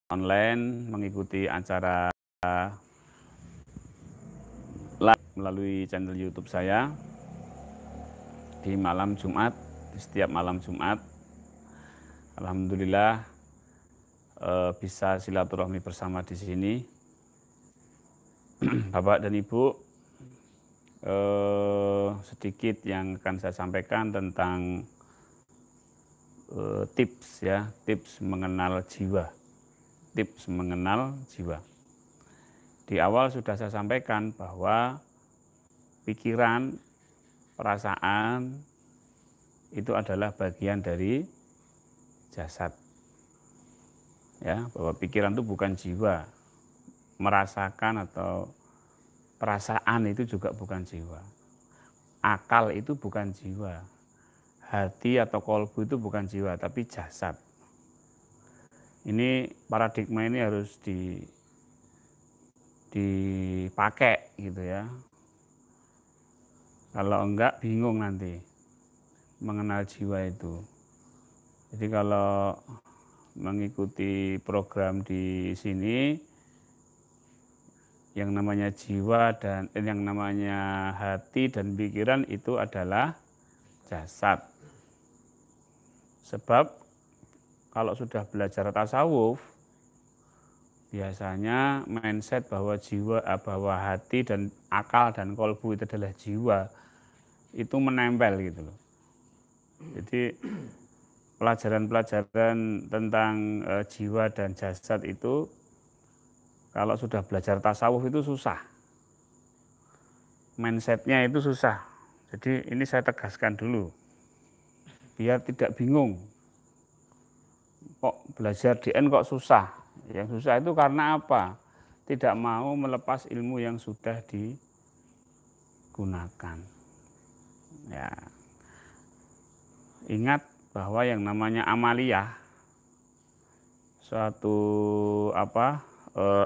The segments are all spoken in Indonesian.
online mengikuti acara live melalui channel YouTube saya di malam Jumat, di setiap malam Jumat. Alhamdulillah bisa silaturahmi bersama di sini. Bapak dan Ibu, sedikit yang akan saya sampaikan tentang tips ya, tips mengenal jiwa. Tips mengenal jiwa. Di awal sudah saya sampaikan bahwa pikiran, perasaan itu adalah bagian dari jasad. Ya, bahwa pikiran itu bukan jiwa. Merasakan atau perasaan itu juga bukan jiwa. Akal itu bukan jiwa. Hati atau kolbu itu bukan jiwa, tapi jasad. Ini paradigma ini harus dipakai gitu ya. Kalau enggak bingung nanti mengenal jiwa itu. Jadi kalau mengikuti program di sini, yang namanya jiwa dan yang namanya hati dan pikiran itu adalah jasad. Sebab kalau sudah belajar tasawuf, biasanya mindset bahwa jiwa, bahwa hati dan akal dan kolbu itu adalah jiwa, itu menempel gitu loh. Jadi pelajaran-pelajaran tentang jiwa dan jasad itu kalau sudah belajar tasawuf itu susah. Mindsetnya itu susah. Jadi ini saya tegaskan dulu, biar tidak bingung. Kok belajar DN kok susah? Yang susah itu karena apa? Tidak mau melepas ilmu yang sudah digunakan. Ya. Ingat bahwa yang namanya amaliyah, suatu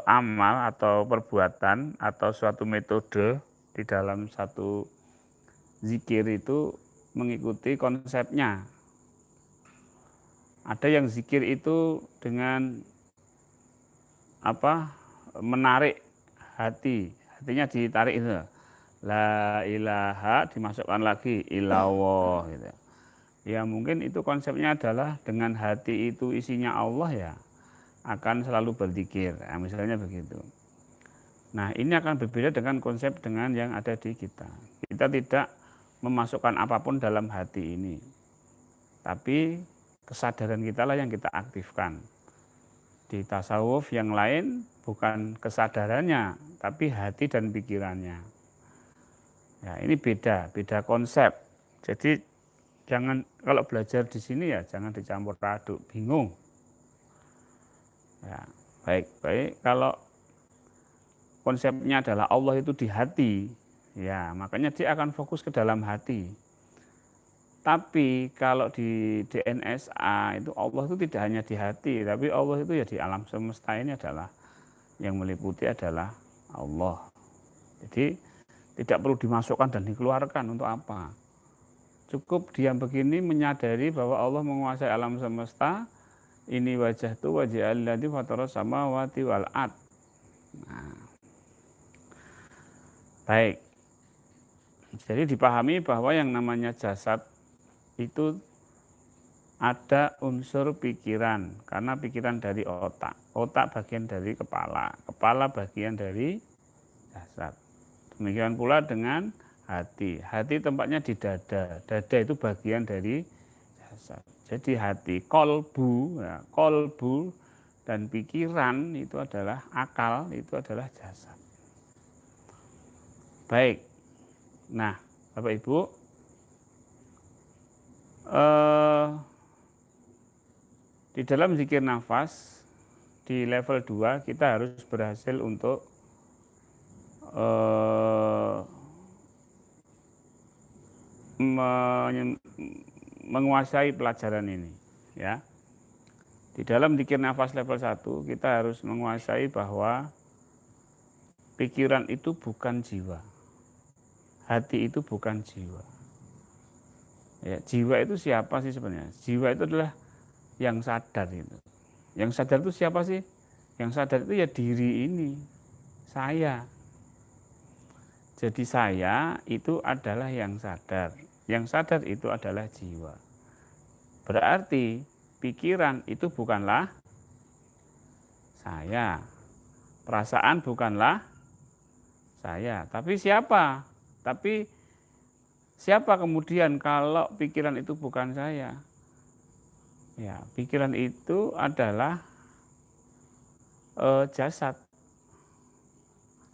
amal atau perbuatan atau suatu metode di dalam satu zikir itu mengikuti konsepnya. Ada yang zikir itu dengan menarik hatinya ditarik itu. La ilaha dimasukkan lagi illallah gitu. Ya mungkin itu konsepnya adalah dengan hati itu isinya Allah ya akan selalu berzikir. Nah, misalnya begitu. Nah, ini akan berbeda dengan konsep dengan yang ada di kita. Kita tidak memasukkan apapun dalam hati ini. Tapi kesadaran kita lah yang kita aktifkan. Di tasawuf yang lain bukan kesadarannya, tapi hati dan pikirannya. Ya, ini beda konsep. Jadi jangan kalau belajar di sini ya jangan dicampur aduk, bingung. Ya, baik kalau konsepnya adalah Allah itu di hati, ya makanya dia akan fokus ke dalam hati. Tapi kalau di DNSA itu Allah itu tidak hanya di hati, tapi Allah itu ya di alam semesta ini adalah yang meliputi adalah Allah. Jadi tidak perlu dimasukkan dan dikeluarkan untuk apa. Cukup diam begini menyadari bahwa Allah menguasai alam semesta. Ini wajah tu wajah alladzi fataras samawati wal ard. Nah. Baik. Jadi dipahami bahwa yang namanya jasad itu ada unsur pikiran, karena pikiran dari otak, otak bagian dari kepala, kepala bagian dari jasad. Demikian pula dengan hati, hati tempatnya di dada, dada itu bagian dari jasad. Jadi hati, kolbu, ya, kolbu dan pikiran itu adalah akal, itu adalah jasad. Baik, nah Bapak Ibu, di dalam zikir nafas di level 2 kita harus berhasil untuk menguasai pelajaran ini ya. Di dalam zikir nafas level 1 kita harus menguasai bahwa pikiran itu bukan jiwa. Hati itu bukan jiwa. Ya, jiwa itu siapa sih sebenarnya? Jiwa itu adalah yang sadar itu. Yang sadar itu siapa sih? Yang sadar itu ya diri ini, saya. Jadi saya itu adalah yang sadar. Yang sadar itu adalah jiwa. Berarti pikiran itu bukanlah saya. Perasaan bukanlah saya. Tapi siapa? Tapi siapa kemudian kalau pikiran itu bukan saya? Ya, pikiran itu adalah jasad.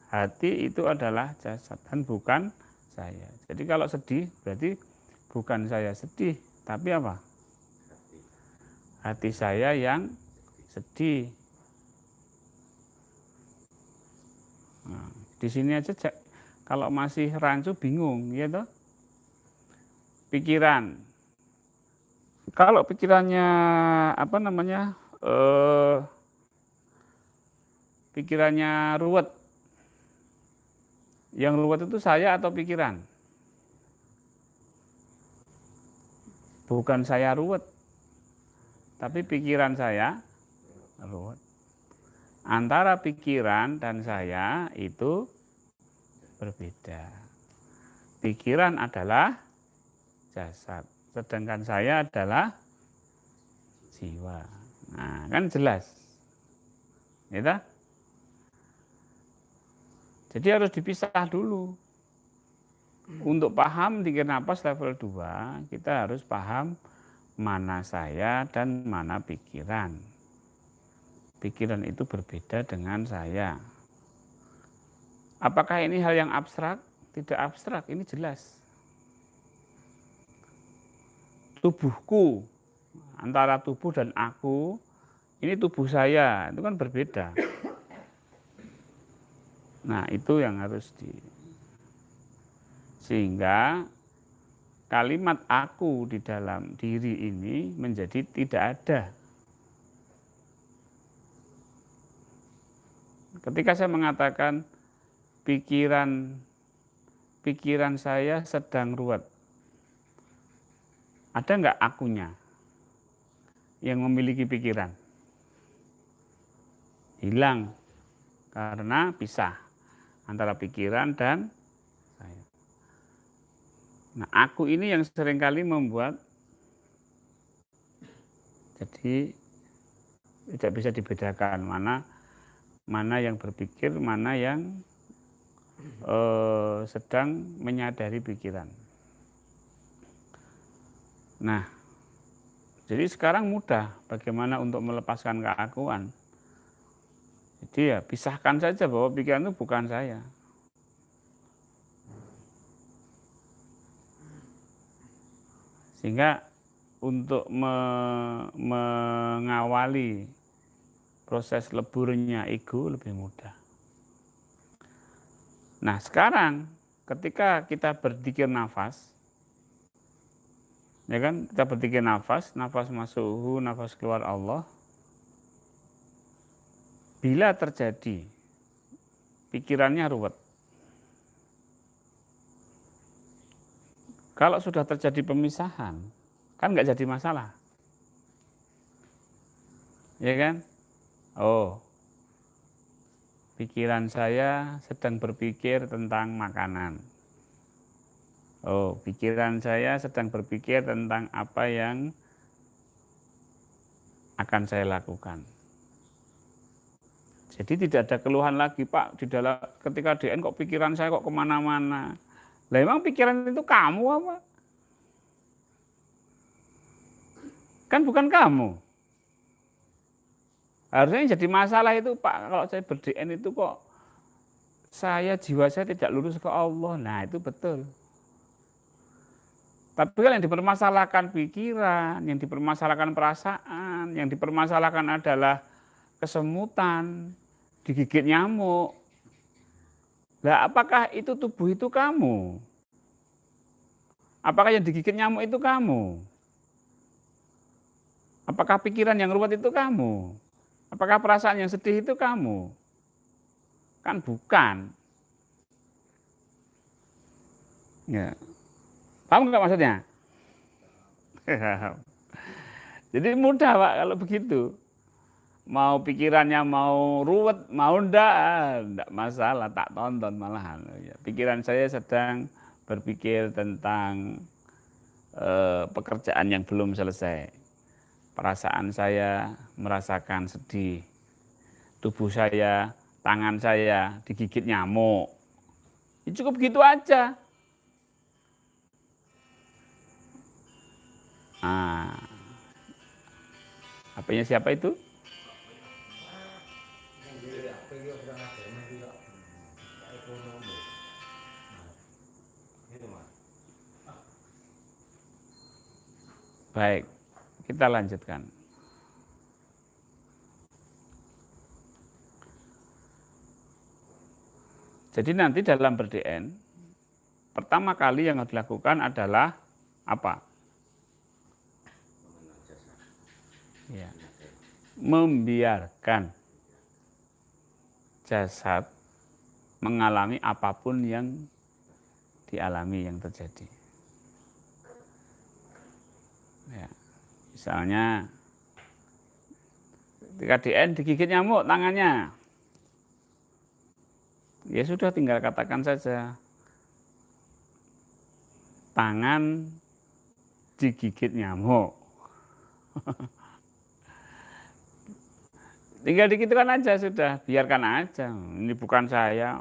Hati itu adalah jasad dan bukan saya. Jadi kalau sedih berarti bukan saya sedih, tapi apa? Hati saya yang sedih. Nah, di sini aja kalau masih rancu bingung, ya toh? Pikiran. Kalau pikirannya apa namanya? Pikirannya ruwet. Yang ruwet itu saya atau pikiran? Bukan saya ruwet, tapi pikiran saya ruwet. Antara pikiran dan saya itu berbeda. Pikiran adalah jasad, sedangkan saya adalah jiwa. Nah, kan jelas. Ya, jadi harus dipisah dulu. Untuk paham dikir napas level 2, kita harus paham mana saya dan mana pikiran. Pikiran itu berbeda dengan saya. Apakah ini hal yang abstrak? Tidak abstrak, ini jelas. Tubuhku, antara tubuh dan aku, ini tubuh saya, itu kan berbeda. Nah, itu yang harus sehingga kalimat aku di dalam diri ini menjadi tidak ada. Ketika saya mengatakan pikiran saya sedang ruwet, ada nggak akunya yang memiliki pikiran? Hilang karena pisah antara pikiran dan saya. Nah, aku ini yang seringkali membuat jadi tidak bisa dibedakan mana yang berpikir, mana yang sedang menyadari pikiran. Nah, jadi sekarang mudah bagaimana untuk melepaskan keakuan. Jadi ya pisahkan saja bahwa pikiran itu bukan saya. Sehingga untuk mengawali proses leburnya ego lebih mudah. Nah, sekarang ketika kita berzikir nafas, ya kan, kita berzikir nafas masuk, nafas keluar Allah. Bila terjadi pikirannya ruwet, kalau sudah terjadi pemisahan, kan nggak jadi masalah, ya kan? Oh, pikiran saya sedang berpikir tentang makanan. Oh, pikiran saya sedang berpikir tentang apa yang akan saya lakukan. Jadi tidak ada keluhan lagi, Pak, di dalam ketika DN kok pikiran saya kok kemana-mana. Lah emang pikiran itu kamu apa? Kan bukan kamu. Harusnya yang jadi masalah itu, Pak, kalau saya ber-DN itu kok jiwa saya tidak lurus ke Allah. Nah, itu betul. Tapi kalau yang dipermasalahkan pikiran, yang dipermasalahkan perasaan, yang dipermasalahkan adalah kesemutan, digigit nyamuk. Lah, apakah itu tubuh itu kamu? Apakah yang digigit nyamuk itu kamu? Apakah pikiran yang ruwet itu kamu? Apakah perasaan yang sedih itu kamu? Kan bukan. Ya. Paham nggak maksudnya? Jadi mudah, Pak, kalau begitu. mau pikirannya mau ruwet, mau ndak masalah, tak tonton malahan. Pikiran saya sedang berpikir tentang pekerjaan yang belum selesai. Perasaan saya merasakan sedih. Tubuh saya, tangan saya digigit nyamuk. Ya cukup gitu aja. Nah, HP-nya siapa itu? Baik, kita lanjutkan. Jadi nanti dalam ber-DN, pertama kali yang harus dilakukan adalah apa? Ya. Membiarkan jasad mengalami apapun yang dialami, yang terjadi. Ya. Misalnya ketika DN digigit nyamuk tangannya, ya sudah, tinggal katakan saja tangan digigit nyamuk. Tinggal dikitukan aja sudah, biarkan aja. Ini bukan saya.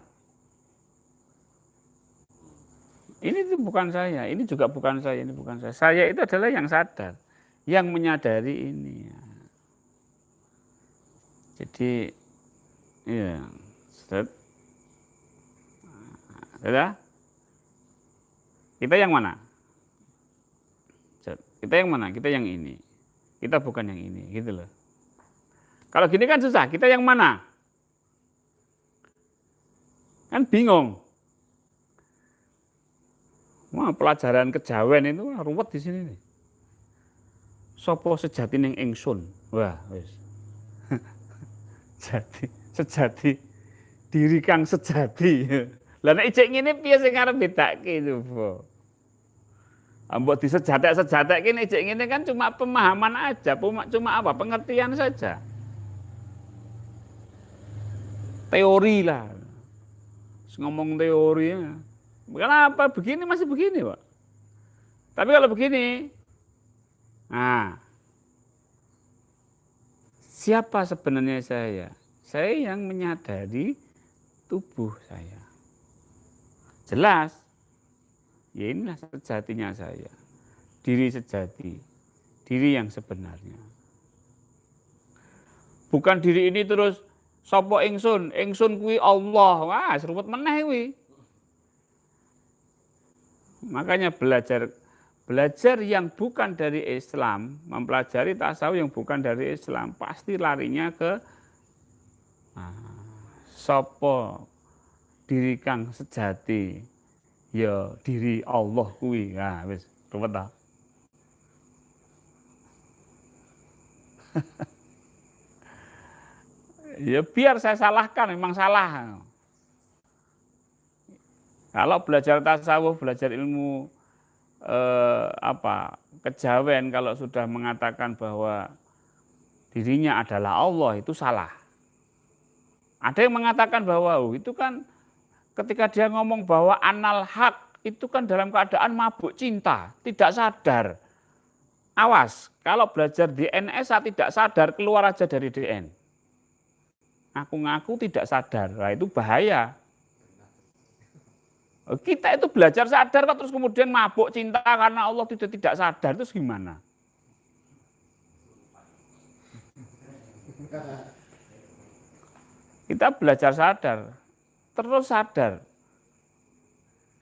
Ini tuh bukan saya, ini juga bukan saya, ini bukan saya. Saya itu adalah yang sadar, yang menyadari ini. Jadi, ya, sudah? Kita yang mana? Kita yang mana? Kita yang ini. Kita bukan yang ini, gitu loh. Kalau gini kan susah, kita yang mana? Kan bingung. Wah, pelajaran kejawen itu ruwet di sini nih. Sopo sejati ning ingsun. Wah, wis. Sejati diri kang sejati. Lah nek ijek ngene piye sing arep bedake itu, Bu? Mbok disejatek-sejatekke nek ijek ngene kan cuma pemahaman aja, cuma apa? Pengertian saja. Teori lah. Ngomong teori ya. Kenapa begini masih begini, Pak? Tapi kalau begini, nah, siapa sebenarnya saya? Saya yang menyadari tubuh saya. Jelas, ya inilah sejatinya saya. Diri sejati, diri yang sebenarnya. Bukan diri ini terus sapa ingsun kuwi Allah. Wah, seruput meneh kuwi. Makanya belajar yang bukan dari Islam, mempelajari tasawuf yang bukan dari Islam, pasti larinya ke sapa diri kang sejati, ya diri Allah kuwi. Nah, wis ruwet ta. Ya biar saya salahkan, memang salah. Kalau belajar tasawuf, belajar ilmu kejawen, kalau sudah mengatakan bahwa dirinya adalah Allah, itu salah. Ada yang mengatakan bahwa itu kan ketika dia ngomong bahwa anal hak, itu kan dalam keadaan mabuk cinta, tidak sadar. Awas, kalau belajar DNS tidak sadar, keluar aja dari DN. Ngaku-ngaku tidak sadar, nah itu bahaya. Kita itu belajar sadar kok terus kemudian mabuk cinta karena Allah tidak sadar, terus gimana? Kita belajar sadar, terus sadar.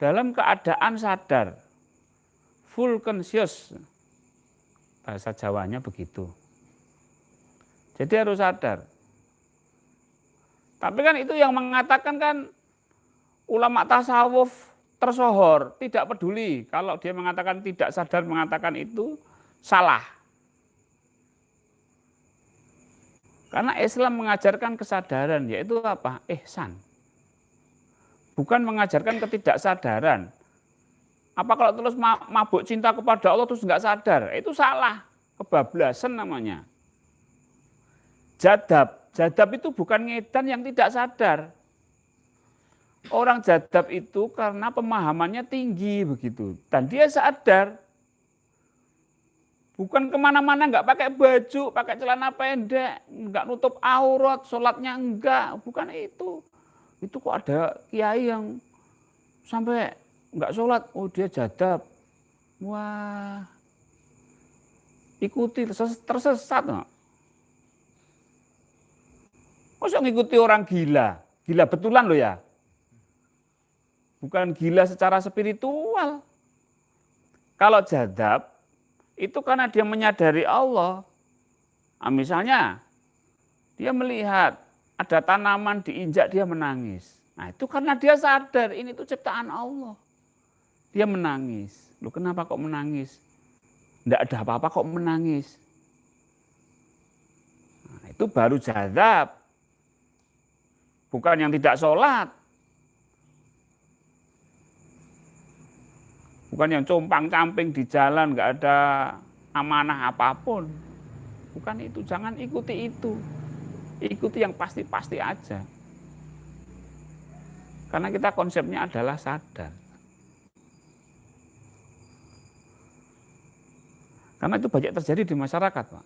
Dalam keadaan sadar, full conscious. Bahasa Jawanya begitu. Jadi harus sadar. Tapi kan itu yang mengatakan kan ulama tasawuf tersohor, tidak peduli. Kalau dia mengatakan tidak sadar, mengatakan itu salah. Karena Islam mengajarkan kesadaran, yaitu apa? Ihsan. Bukan mengajarkan ketidaksadaran. Apa kalau terus mabuk cinta kepada Allah terus nggak sadar? Itu salah, kebablasan namanya. Jadab itu bukan ngedan yang tidak sadar. Orang jadab itu karena pemahamannya tinggi begitu. Dan dia sadar. Bukan kemana-mana nggak pakai baju, pakai celana pendek, nggak nutup aurat, sholatnya enggak. Bukan itu. Itu kok ada kiai yang sampai nggak sholat, oh dia jadab. Wah, ikuti tersesat. Masa ngikuti orang gila? Gila betulan loh ya. Bukan gila secara spiritual. Kalau jadab, itu karena dia menyadari Allah. Nah, misalnya, dia melihat ada tanaman diinjak, dia menangis. Nah itu karena dia sadar, ini tuh ciptaan Allah. Dia menangis. Loh kenapa kok menangis? Nggak ada apa-apa kok menangis. Nah, itu baru jadab. Bukan yang tidak sholat. Bukan yang compang-camping di jalan, nggak ada amanah apapun. Bukan itu, jangan ikuti itu. Ikuti yang pasti-pasti aja. Karena kita konsepnya adalah sadar. Karena itu banyak terjadi di masyarakat, Pak.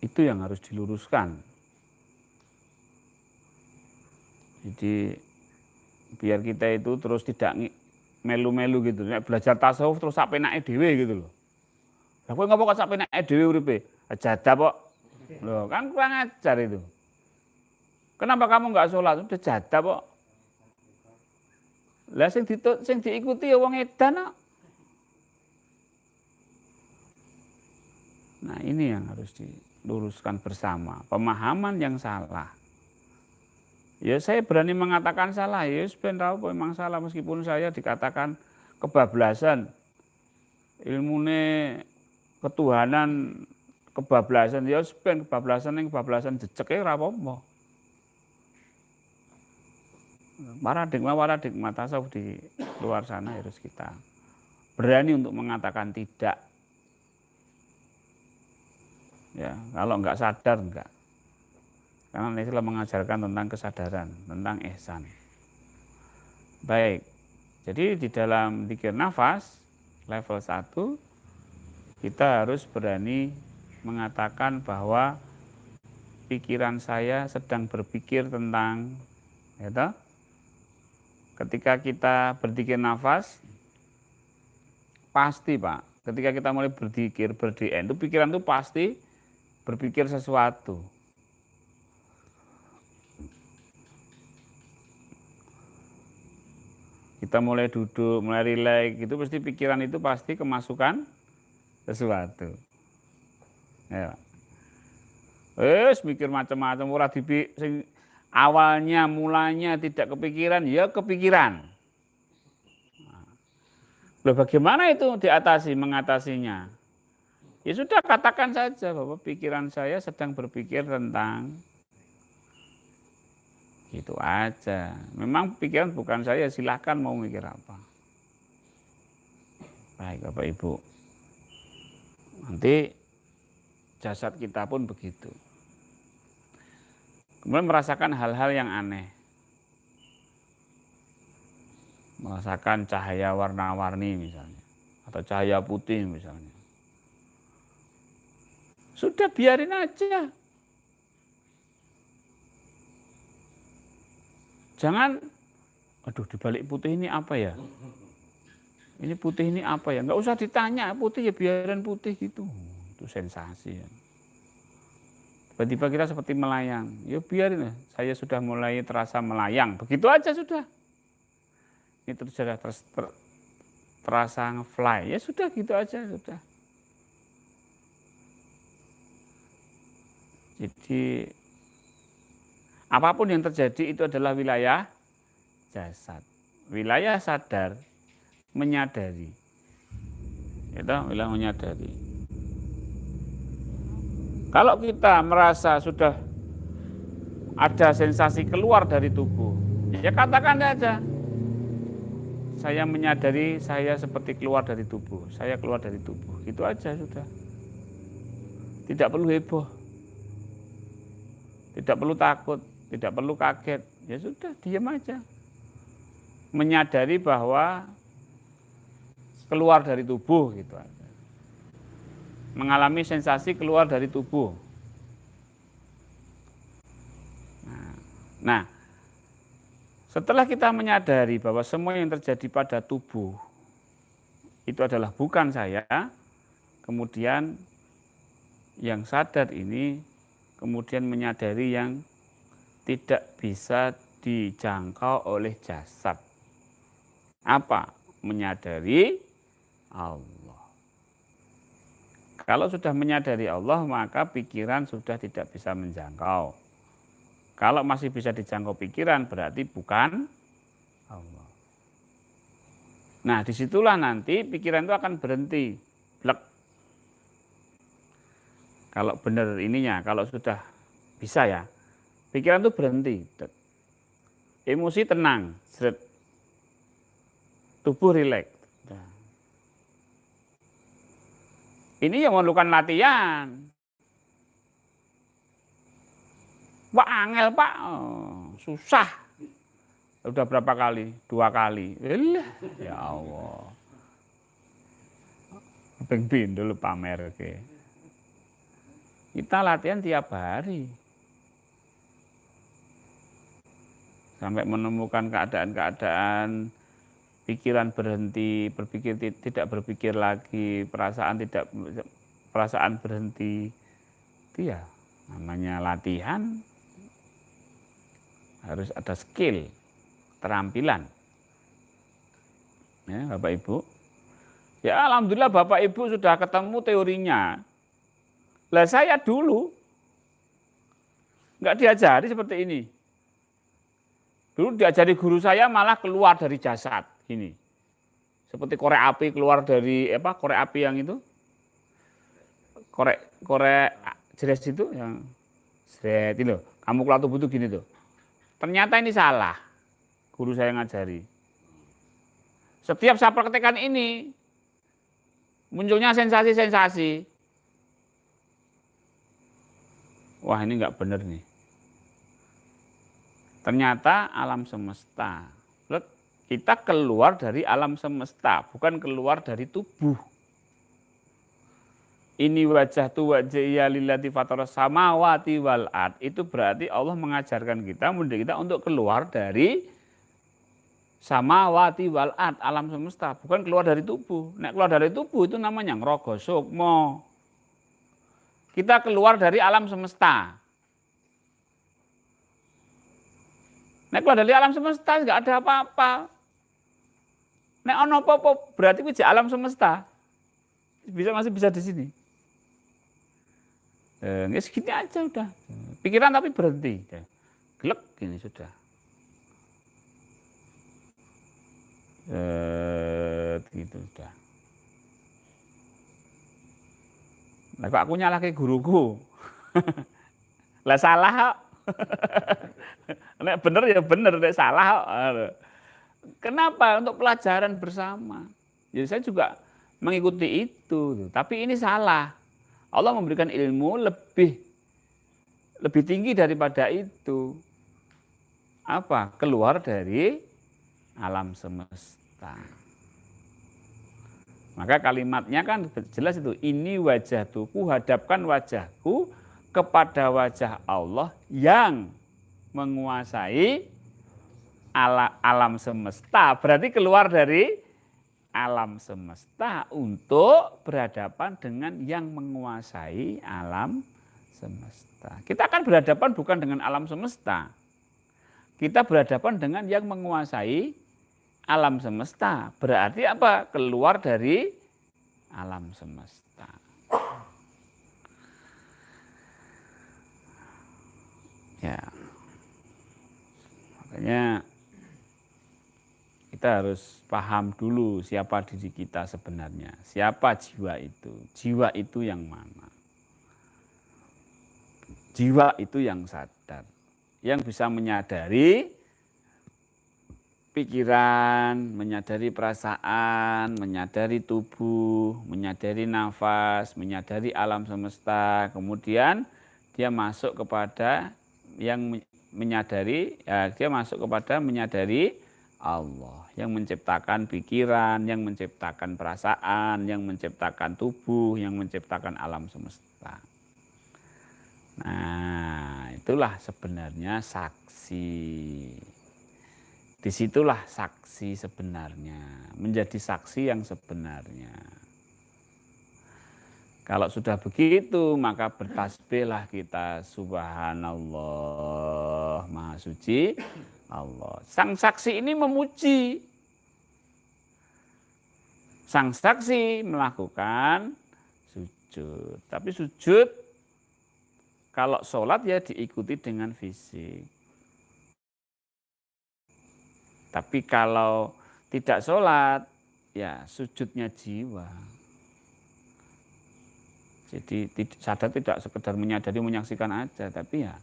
Itu yang harus diluruskan. Jadi biar kita itu terus tidak melu-melu gitu. Nek belajar tasawuf terus sampai naik dhewe gitu loh. Lah kowe ngopo kok sampai naik dhewe uripe? Jadab kok. Loh, kan kurang ajar itu. Kenapa kamu enggak sholat? Udah jadab kok. Lah sing diikuti ya wong edan kok. Nah, ini yang harus diluruskan bersama. Pemahaman yang salah. Ya saya berani mengatakan salah, ya ben tahu memang salah meskipun saya dikatakan kebablasan. Ilmune ketuhanan kebablasan, ya ben kebablasan jejeke ora apa-apa. Paradigma tasawuf di luar sana harus kita berani untuk mengatakan tidak. Ya, kalau enggak sadar enggak. Karena Islam mengajarkan tentang kesadaran, tentang ihsan. Baik, jadi di dalam dzikir nafas, level 1, kita harus berani mengatakan bahwa pikiran saya sedang berpikir tentang, ya, ketika kita berzikir nafas, pasti Pak, ketika kita mulai berzikir, berdien, itu pikiran itu pasti berpikir sesuatu. Kita mulai duduk, mulai rileks, itu pasti pikiran itu pasti kemasukan sesuatu. Ya. Mikir macam-macam, ora sing awalnya mulanya tidak kepikiran, ya kepikiran. Loh bagaimana itu diatasi, mengatasinya? Ya sudah katakan saja bahwa pikiran saya sedang berpikir tentang itu aja. Memang pikiran bukan saya, silahkan mau mikir apa. Baik Bapak Ibu. Nanti jasad kita pun begitu. Kemudian merasakan hal-hal yang aneh. Merasakan cahaya warna-warni misalnya. Atau cahaya putih misalnya. Sudah biarin aja. Jangan, aduh dibalik putih ini apa ya? Ini putih ini apa ya? Nggak usah ditanya, putih ya biarin putih gitu. Itu sensasi ya. Tiba-tiba kita seperti melayang. Ya biarin, saya sudah mulai terasa melayang. Begitu aja sudah. Ini sudah terasa nge-fly. Ya sudah gitu aja sudah. Jadi apapun yang terjadi itu adalah wilayah jasad. Wilayah sadar menyadari. Itu wilayah menyadari. Kalau kita merasa sudah ada sensasi keluar dari tubuh, ya katakan saja. Saya menyadari saya seperti keluar dari tubuh. Saya keluar dari tubuh. Itu aja sudah. Tidak perlu heboh. Tidak perlu takut, tidak perlu kaget. Ya sudah, diam aja. Menyadari bahwa keluar dari tubuh gitu aja. Mengalami sensasi keluar dari tubuh. Nah, setelah kita menyadari bahwa semua yang terjadi pada tubuh itu adalah bukan saya, kemudian yang sadar ini kemudian menyadari yang tidak bisa dijangkau oleh jasad. Apa? Menyadari Allah. Kalau sudah menyadari Allah, maka pikiran sudah tidak bisa menjangkau. Kalau masih bisa dijangkau pikiran, berarti bukan Allah. Nah, disitulah nanti pikiran itu akan berhenti. Blek. Kalau benar ininya, kalau sudah bisa ya, pikiran itu berhenti. Emosi tenang, seret. Tubuh rileks. Ini yang memerlukan latihan. Pak angel Pak, susah. Udah berapa kali? 2 kali. Ya Allah. Ping pindho pamer ke. Kita latihan tiap hari. Sampai menemukan keadaan-keadaan pikiran berhenti, berpikir tidak berpikir lagi, perasaan berhenti. Itu ya namanya latihan. Harus ada skill, keterampilan. Ya, Bapak Ibu. Ya alhamdulillah Bapak Ibu sudah ketemu teorinya. Lah saya dulu nggak diajari seperti ini. Dulu diajari guru saya malah keluar dari jasad ini. Seperti korek api keluar dari korek api yang itu. Korek jeres itu yang seret itu. Kamu keluar tubuh itu gini tuh. Ternyata ini salah. Guru saya ngajari. Setiap saya praktekkan ini munculnya sensasi-sensasi. Wah, ini nggak benar nih. Ternyata alam semesta. Kita keluar dari alam semesta, bukan keluar dari tubuh. Ini wajah tu wajhiya lillati fataras samawati wal ard. Itu berarti Allah mengajarkan kita, mendidik kita untuk keluar dari samawati wal ard, alam semesta, bukan keluar dari tubuh. Nek keluar dari tubuh itu namanya ngrogo sukmo. Kita keluar dari alam semesta. Nek keluar dari alam semesta enggak ada apa-apa. Nek ono apa-apa berarti kuwi alam semesta. Masih bisa di sini. Nggak segini aja udah. Pikiran tapi berhenti. Glek gini sudah. Gitu sudah. Lah kok aku nyalahke guruku. Lah salah kok. Nek bener ya bener, nek salah kok. Kenapa? Untuk pelajaran bersama. Jadi saya juga mengikuti itu, tapi ini salah. Allah memberikan ilmu lebih tinggi daripada itu. Apa? Keluar dari alam semesta. Maka kalimatnya kan jelas itu. Ini wajahku, hadapkan wajahku kepada wajah Allah yang menguasai alam semesta. Berarti keluar dari alam semesta untuk berhadapan dengan yang menguasai alam semesta. Kita akan berhadapan bukan dengan alam semesta. Kita berhadapan dengan yang menguasai alam semesta. Berarti apa? Keluar dari alam semesta. Ya. Makanya kita harus paham dulu siapa diri kita sebenarnya. Siapa jiwa itu? Jiwa itu yang mana? Jiwa itu yang sadar. Yang bisa menyadari pikiran, menyadari perasaan, menyadari tubuh, menyadari nafas, menyadari alam semesta. Kemudian dia masuk kepada yang menyadari, ya, dia masuk kepada menyadari Allah yang menciptakan pikiran, yang menciptakan perasaan, yang menciptakan tubuh, yang menciptakan alam semesta. Nah, itulah sebenarnya saksi. Disitulah saksi sebenarnya, menjadi saksi yang sebenarnya. Kalau sudah begitu, maka bertasbihlah kita, subhanallah, maha suci Allah. Sang saksi ini memuji. Sang saksi melakukan sujud. Tapi sujud, kalau sholat ya diikuti dengan fisik. Tapi kalau tidak sholat, ya sujudnya jiwa. Jadi sadar tidak sekedar menyadari, menyaksikan aja, tapi ya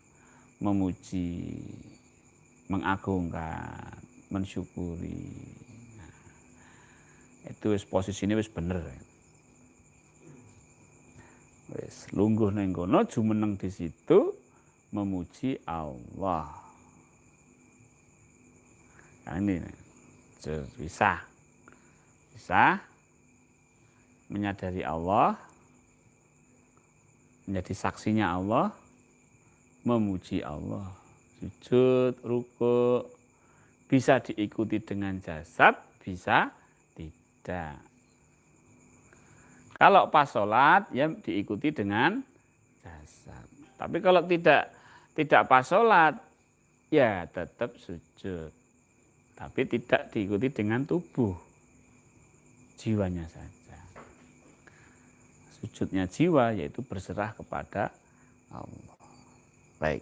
memuji, mengagungkan, mensyukuri. Nah, itu posisinya wis bener. Wis lungguh ning kono, jumeneng di situ, memuji Allah. Nah, ini bisa menyadari Allah, menjadi saksinya Allah, memuji Allah, sujud, ruku, bisa diikuti dengan jasad, bisa tidak. Kalau pas sholat ya diikuti dengan jasad. Tapi kalau tidak pas sholat ya tetap sujud. Tapi tidak diikuti dengan tubuh, jiwanya saja. Sujudnya jiwa yaitu berserah kepada Allah. Baik.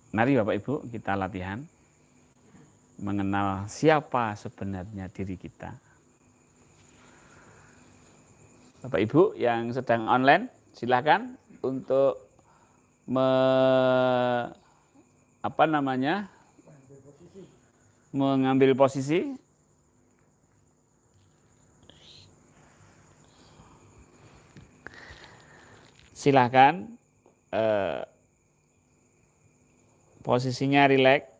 Mari Bapak Ibu kita latihan mengenal siapa sebenarnya diri kita. Bapak Ibu yang sedang online silakan untuk mengambil posisi. Silakan posisinya rileks.